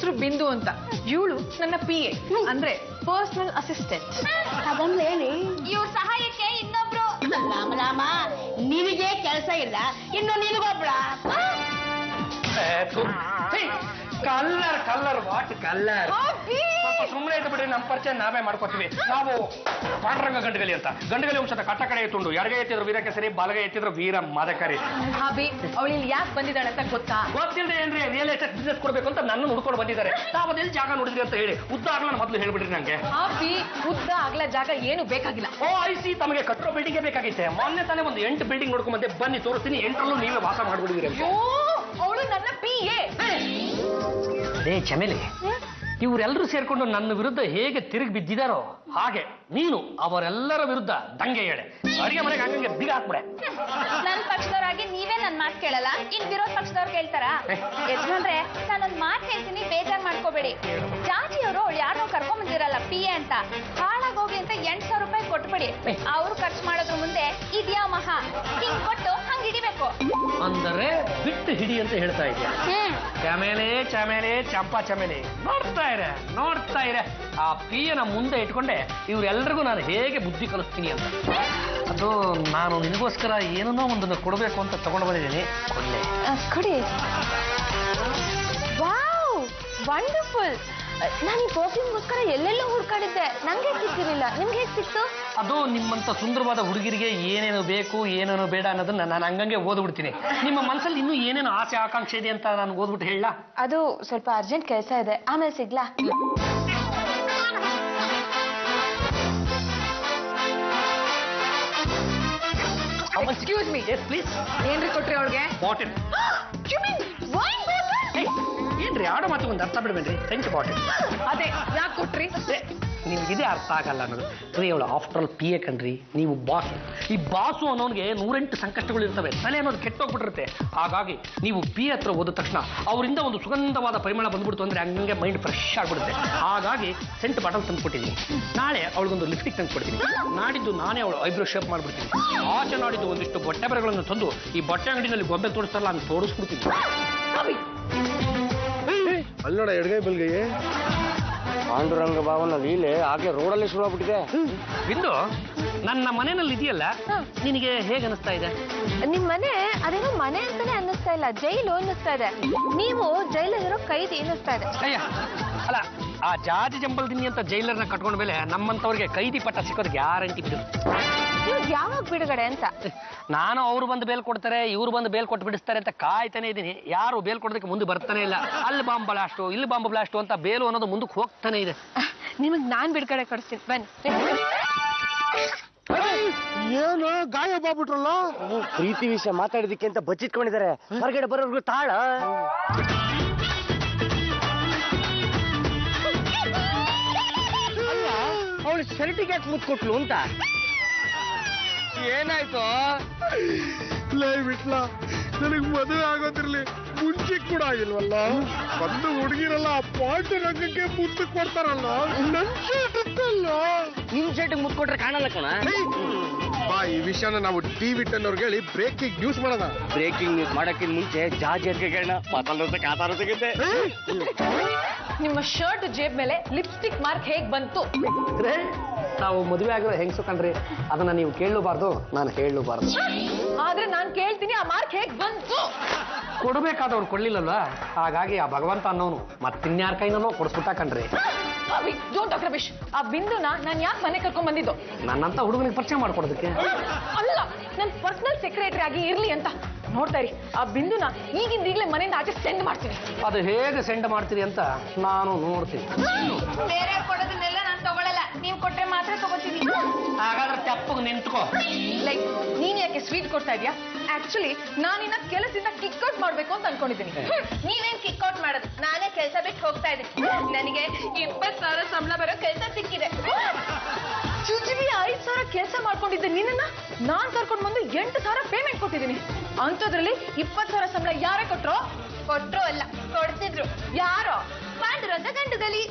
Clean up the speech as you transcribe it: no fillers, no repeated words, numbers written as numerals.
ಹೆಸರು ಬಿಂದು ಅಂತ. ಇವಳು ನನ್ನ PA ಅಂದ್ರೆ ಪರ್ಸನಲ್ ಅಸಿಸ್ಟೆಂಟ್. ಅದನ್ನೇಳಿ ಇವ್ರ ಸಹಾಯಕ್ಕೆ ಇನ್ನೊಬ್ರು. ರಾಮ ನಿನಗೆ ಕೆಲಸ ಇಲ್ಲ, ಇನ್ನು ನಿನಗೊಬ್ಳ. Colour what colour. ಸುಮ್ಮನೆ ಇದ್ದು ಬಿಡ್ರಿ, ನಮ್ಮ ಪರಿಚಯ ನಾವೇ ಮಾಡ್ಕೋತೀವಿ. ನಾವು ಪಾಂಡುರಂಗ ಗಂಡಗಲಿ ಅಂತ. ಗಂಡಗಲಿ ವಂಶದ ಕಟ್ಟ ಕಡೆ ಎತ್ತುಂಡು. ಎಡಗೈ ಎತ್ತಿದ್ರು ವೀರಕೇಸರಿ, ಬಲಗೈ ಎತ್ತಿದ್ರು ವೀರ ಮದಕರಿ. ಹಾಬಿ ಅವಳು ಇಲ್ಲಿ ಯಾಕೆ ಬಂದಿದ್ದಾಳೆ ಅಂತ ಗೊತ್ತಾ? ಗೊತ್ತಿಲ್ಲದೆ ಏನ್ರಿ, ರಿಯಲ್ ಎಸ್ಟೇಟ್ ಬಿಸ್ನೆಸ್ ಕೊಡ್ಬೇಕು ಅಂತ ನನ್ನ ಹುಡ್ಕೊಂಡು ಬಂದಿದ್ದಾರೆ. ನಾವು ಅದೆಲ್ಲಿ ಜಾಗ ನೋಡಿದ್ರಿ ಅಂತ ಹೇಳಿ ಉದ್ದ ಆಗಲ್ಲ ಮೊದಲು ಹೇಳ್ಬಿಡ್ರಿ ನಂಗೆ. ಹಾಬಿ ಉದ್ದ ಆಗ್ಲ ಜಾಗ ಏನು ಬೇಕಾಗಿಲ್ಲ. ಓ ಐಸಿ, ತಮಗೆ ಕಟ್ಟೋ ಬಿಲ್ಡಿಂಗ್ ಬೇಕಾಗಿತ್ತೆ. ಮೊನ್ನೆ ತಾನೇ ಒಂದು 8 ಬಿಲ್ಡಿಂಗ್ ನೋಡ್ಕೊಂಡ್ ಬಂದೆ. ಬನ್ನಿ ತೋರಿಸ್ತೀನಿ. 8ರಲ್ಲೂ ನೀವೇ ವಾಸ ಮಾಡ್ಬಿಡಿದಿರಿ. ಅವಳು ನನ್ನ PA. ಅದೇ ಚಮೇಲಿ, ಇವರೆಲ್ಲರೂ ಸೇರ್ಕೊಂಡು ನನ್ನ ವಿರುದ್ಧ ಹೇಗೆ ತಿರುಗಿ ಬಿದ್ದಿದಾರೋ ಹಾಗೆ ನೀನು ಅವರೆಲ್ಲರ ವಿರುದ್ಧ ದಂಗೆ ಹೇಳೆ. ಅಡಿಗೆ ಮನೆಗೆ ಹಂಗಂಗೆ ಬೀಗ ಹಾಕ್ಬಿಡೆ. ನನ್ ಪಕ್ಷದವ್ರಾಗಿ ನೀವೇ ನನ್ ಮಾತು ಕೇಳಲ್ಲ, ಇನ್ ವಿರೋಧ ಪಕ್ಷದವ್ರು ಕೇಳ್ತಾರ? ಯಜಮಾನ್ರೆ, ನಾನೊಂದ್ ಮಾತು ಹೇಳ್ತೀನಿ, ಬೇಜಾರ್ ಮಾಡ್ಕೋಬೇಡಿ. ಜಾಜಿಯವರು ಅವಳು ಯಾರನ್ನೋ ಕರ್ಕೊಂಡ್ ಬಂದಿರಲ್ಲ PA ಅಂತ, ಹಾಳಾಗೋಗಿ ಅಂತ 8,000 ರೂಪಾಯಿ ಕೊಟ್ಬಿಡಿ. ಅವ್ರು ಖರ್ಚು ಮಾಡೋದ್ರ ಮುಂದೆ ಇದ್ಯಾ ಮಹಾ, ಹಿಂಗ್ ಕೊಟ್ಟು ಹಂಗ್ ಹಿಡಿಬೇಕು. ಅಂದರೆ ಬಿಟ್ಟು ಹಿಡಿ ಅಂತ ಹೇಳ್ತಾ ಇದೆಯಾ? ಚಮೇಲೆ ಚಮೇಲೆ ಚಂಪಾ ಚಮೇಲೆ, ನೋಡ್ತಾ ಇರೆ ಆ PA ಮುಂದೆ ಇಟ್ಕೊಂಡೆ ಇವರೆಲ್ಲರಿಗೂ ನಾನು ಹೇಗೆ ಬುದ್ಧಿ ಕಲಿಸ್ತೀನಿ ಅಂತ. ಅದು ನಾನು ನಿನಗೋಸ್ಕರ ಏನನ್ನೋ ಒಂದನ್ನು ಕೊಡಬೇಕು ಅಂತ ತಗೊಂಡು ಬಂದಿದ್ದೀನಿ. ಕೊಡಿ. Wow, wonderful. ನಾನು ಈ ಪರ್ಫ್ಯೂಮ್ಗೋಸ್ಕರ ಎಲ್ಲೆಲ್ಲೋ ಹುಡ್ಕಾಡಿದ್ದೆ, ನಂಗೆ ಸಿಕ್ಕಿರಲಿಲ್ಲ. ನಿಮ್ಗೆ ಹೇಗೆ ಸಿಕ್ತು? ಅದು ನಿಮ್ಮಂತ ಸುಂದರವಾದ ಹುಡುಗಿರಿಗೆ ಏನೇನು ಬೇಕು ಏನೇನು ಬೇಡ ಅನ್ನೋದನ್ನ ನಾನು ಹಂಗಂಗೆ ಓದ್ಬಿಡ್ತೀನಿ. ನಿಮ್ಮ ಮನಸ್ಸಲ್ಲಿ ಇನ್ನೂ ಏನೇನು ಆಸೆ ಆಕಾಂಕ್ಷೆ ಇದೆ ಅಂತ ನಾನು ಓದ್ಬಿಟ್ಟು ಹೇಳ. ಅದು ಸ್ವಲ್ಪ ಅರ್ಜೆಂಟ್ ಕೆಲಸ ಇದೆ, ಆಮೇಲೆ ಸಿಗ್ಲಾ? Excuse me, please. ಏನ್ರಿ ಕೊಟ್ರಿ ಅವಳಿಗೆ? ಬಾಟಲ್. ಏನ್ರಿ ಆಡೋ ಮಾತು ಒಂದು ಅರ್ಥ ಬಿಡ್ಬೇಡ್ರಿ. Thank you bottle. ಅದೇ ಯಾಕೆ ಕೊಟ್ರಿ? ನಿಮ್ಗಿದೇ ಅರ್ಥ ಆಗಲ್ಲ ಅನ್ನೋದು. ರೀ ಅವಳು ಆಫ್ಟರ್ ಆಲ್ PA ಕಣ್ರಿ, ನೀವು ಬಾಸು. ಈ ಬಾಸು ಅನ್ನೋನ್ಗೆ 108 ಸಂಕಷ್ಟಗಳು ಇರ್ತವೆ. ತಲೆ ಅನ್ನೋದು ಕೆಟ್ಟೋಗ್ಬಿಟ್ಟಿರುತ್ತೆ. ಹಾಗಾಗಿ ನೀವು PA ಹತ್ರ ಹೋದ ತಕ್ಷಣ ಅವರಿಂದ ಒಂದು ಸುಗಂಧವಾದ ಪರಿಮಳ ಬಂದ್ಬಿಡ್ತು ಅಂದ್ರೆ ಹಂಗೆ ಮೈಂಡ್ ಫ್ರೆಶ್ ಆಗ್ಬಿಡುತ್ತೆ. ಹಾಗಾಗಿ ಸೆಂಟ್ ಬಾಟಲ್ ತಂದು ಕೊಟ್ಟಿದ್ದೀನಿ. ನಾಳೆ ಅವಳಿಗೊಂದು ಲಿಪ್ಸ್ಟಿಕ್ ತಂದು ಕೊಡ್ತೀನಿ. ನಾಡಿದ್ದು ನಾನೇ ಅವಳು ಐಬ್ರೋ ಶೇಪ್ ಮಾಡ್ಬಿಡ್ತೀನಿ. ಆಚೆ ನಾಡಿದ್ದು ಒಂದಿಷ್ಟು ಬಟ್ಟೆ ಬರೆಗಳನ್ನು ತಂದು ಈ ಬಟ್ಟೆ ಅಂಗಡಿನಲ್ಲಿ ಗೊಂಬೆ ತೋರಿಸ್ತಾರಲ್ಲ ಅಂತ ತೋರಿಸ್ಬಿಡ್ತೀನಿ. ಅಲ್ಲಿ ನೋಡ, ಎಡಗೈ ಬಲ್ಗೈ ಪಾಂಡುರಂಗ ಭಾವನ ಲೀಲೆ ಹಾಗೆ ರೋಡಲ್ಲಿ ಶುರು ಆಗ್ಬಿಟ್ಟಿದೆ. ಬಿಂದು, ನನ್ನ ಮನೆಯಲ್ಲಿ ಇದೆಯಲ್ಲ, ನಿನಗೆ ಹೇಗೆ ಅನಿಸ್ತಾ ಇದೆ? ನಿಮ್ ಮನೆ ಅದೇನೋ ಮನೆ ಅಂತಾನೆ ಅನ್ನಿಸ್ತಾ ಇಲ್ಲ, ಜೈಲು ಅನ್ನಿಸ್ತಾ ಇದೆ. ನೀವು ಜೈಲಲ್ಲಿರೋ ಕೈದಿ ಅನ್ನಿಸ್ತಾ ಇದೆ. ಅಯ್ಯ ಅಲ್ಲ, ಆ ಜಾಜಿ ಜಂಬಲ್ದಿನಿ ಅಂತ ಜೈಲರ್ನ ಕಟ್ಕೊಂಡ ಮೇಲೆ ನಮ್ಮಂತವ್ರಿಗೆ ಕೈದಿ ಪಟ್ಟ ಸಿಕ್ಕೋದು ಗ್ಯಾರಂಟಿ ಬಿಡು. ಇವ್ರು ಯಾವಾಗ ಬಿಡುಗಡೆ ಅಂತ? ನಾನು ಅವ್ರು ಬಂದು ಬೇಲ್ ಕೊಡ್ತಾರೆ, ಇವ್ರು ಬಂದು ಬೇಲ್ ಕೊಟ್ಟು ಬಿಡಿಸ್ತಾರೆ ಅಂತ ಕಾಯ್ತಾನೆ ಇದ್ದೀನಿ. ಯಾರು ಬೇಲ್ ಕೊಡೋದಕ್ಕೆ ಮುಂದೆ ಬರ್ತಾನೆ ಇಲ್ಲ. ಅಲ್ಲಿ ಬಾಂಬ್ ಬ್ಲಾಸ್ಟು, ಇಲ್ಲಿ ಬಾಂಬ್ ಬ್ಲಾಸ್ಟು ಅಂತ ಬೇಲು ಅನ್ನೋದು ಮುಂದಕ್ಕೆ ಹೋಗ್ತಾನೆ ಇದೆ. ನಿಮಗ್ ನಾನ್ ಬಿಡುಗಡೆ ಕೊಡಿಸ್ತೀನಿ, ಬನ್ನಿ. ಏನು ಗಾಯ ಬಾಗ್ಬಿಟ್ರಲ್ಲ? ಪ್ರೀತಿ ವಿಷಯ ಮಾತಾಡಿದಕ್ಕೆ ಅಂತ ಬಚ್ಚಿಟ್ಕೊಂಡಿದ್ದಾರೆ. ಹೊರಗಡೆ ಬರೋರ್ಗು ತಾಳ. ಅವಳು ಶರ್ಟಿಗೆ ಮುತ್ತು ಕೊಟ್ಲು ಅಂತ. ಏನಾಯ್ತು? ಲೈ ಬಿಟ್ಲ, ನನಗ್ ಮದುವೆ ಆಗೋದಿರ್ಲಿ ಮುಂಚೆ ಕೂಡ ಆಗಿಲ್ವಲ್ಲ. ಒಂದು ಹುಡುಗಿರಲ್ಲ ಪಾಂಡುರಂಗಕ್ಕೆ ಮುತ್ತು ಕೊಡ್ತಾರಲ್ಲ, ನನ್ ಶರ್ಟ್ ಇತ್ತಲ್ಲ. ನಿನ್ ಶರ್ಟಿಗೆ ಮುತ್ತು ಕೊಟ್ರೆ ಕಾಣಲ್ಲ ಕಣ. ಬಾ, ಈ ವಿಷಯನ ನಾವು TV 10 ಅವ್ರಿಗೆ ಹೇಳಿ ಬ್ರೇಕಿಂಗ್ ನ್ಯೂಸ್ ಮಾಡೋಣ. ಬ್ರೇಕಿಂಗ್ ನ್ಯೂಸ್ ಮಾಡಕ್ಕಿಂತ ಮುಂಚೆ ಜಾಜಿ ಅದ್ಕೆಗಳನ್ನ ಮಾತಾಡೋದಕ್ಕೆ ಆಧಾರ ಸಿಗುತ್ತೆ. ನಿಮ್ಮ ಶರ್ಟ್ ಜೇಬ್ ಮೇಲೆ ಲಿಪ್ಸ್ಟಿಕ್ ಮಾರ್ಕ್ ಹೇಗ್ ಬಂತು? ನಾವು ಮದುವೆ ಆಗಿರೋ ಹೆಂಗಸು ಕಣ್ರಿ, ಅದನ್ನ ನೀವು ಕೇಳಲೂಬಾರ್ದು, ನಾನು ಹೇಳಲೂಬಾರ್ದು. ಆದ್ರೆ ನಾನ್ ಕೇಳ್ತೀನಿ, ಆ ಮಾರ್ಕ್ ಹೇಗ್ ಬಂತು? ಕೊಡಬೇಕಾದವ್ರು ಕೊಡ್ಲಿಲ್ಲಲ್ವಾ, ಹಾಗಾಗಿ ಆ ಭಗವಂತ ಅನ್ನೋನು ಮತ್ತಿನ್ಯಾರ ಕೈನೋ ಕೊಡಿಸ್ಬಿಟ್ಟ ಕಣ್ರಿ. ಡಾಕ್ಟರ್ ರಮೇಶ್, ಆ ಬಿಂದುನ ನಾನ್ ಯಾಕೆ ಮನೆ ಕರ್ಕೊಂಡ್ ಬಂದಿದ್ದು? ನನ್ನಂತ ಹುಡುಗನಿಗೆ ಪರಿಚಯ ಮಾಡ್ಕೊಡೋದಕ್ಕೆ ಅಲ್ಲ, ನನ್ ಪರ್ಸನಲ್ ಸೆಕ್ರೆಟರಿ ಆಗಿ ಇರ್ಲಿ ಅಂತ. ನೋಡ್ತಾ ಇರಿ, ಆ ಬಿಂದುನ ಈಗಿಂದೀಗ್ಲೇ ಮನೆಯಿಂದ ಆಚೆ ಸೆಂಡ್ ಮಾಡ್ತೀನಿ. ಅದು ಹೇಗೆ ಸೆಂಡ್ ಮಾಡ್ತೀರಿ ಅಂತ ನಾನು ನೋಡ್ತೀನಿ. ಬೇರೆ ಕೊಡೋದನ್ನೆಲ್ಲ ನಾನು ತಗೊಳಲ್ಲ, ನೀವು ಕೊಟ್ರೆ ಮಾತ್ರ ತಗೋತೀನಿ. ಹಾಗಾದ್ರೆ ತೆಪ್ಪಗೆ ನಿಂತ್ಕೋ. ಲೈಕ್ ನೀನ್ ಯಾಕೆ ಸ್ವೀಟ್ ಕೊಡ್ತಾ ಇದೀಯಾ? ಆಕ್ಚುಲಿ ನಾನಿನ್ನ ಕೆಲಸದಿಂದ ಕಿಕ್ಔಟ್ ಮಾಡ್ಬೇಕು ಅಂತ ಅನ್ಕೊಂಡಿದ್ದೀನಿ. ನೀವೇನ್ ಕಿಕ್ಔಟ್ ಮಾಡೋದು? ನಾನೇ ಕೆಲಸ ಬಿಟ್ಟು ಹೋಗ್ತಾ ಇದ್ದೀನಿ. ನನಗೆ 20,000 ಸಂಬಳ ಬರೋ ಕೆಲಸ ಸಿಕ್ಕಿದೆ. ಚುಚುಬಿ 5,000 ಕೆಲಸ ಮಾಡ್ಕೊಂಡಿದ್ದೆ ನಿನ್ನ ನಾನ್ ಕರ್ಕೊಂಡು ಬಂದು 8,000 ಪೇಮೆಂಟ್ ಕೊಟ್ಟಿದ್ದೀನಿ. ಅಂಥದ್ರಲ್ಲಿ 20,000 ಸಂಬಳ ಯಾರೇ ಕೊಟ್ರು? ಕೊಟ್ರು ಅಲ್ಲ, ಕೊಡ್ತಿದ್ರು. ಯಾರೋ ಪಾಂಡುರಂಗ ಗಂಡದಲ್ಲಿ.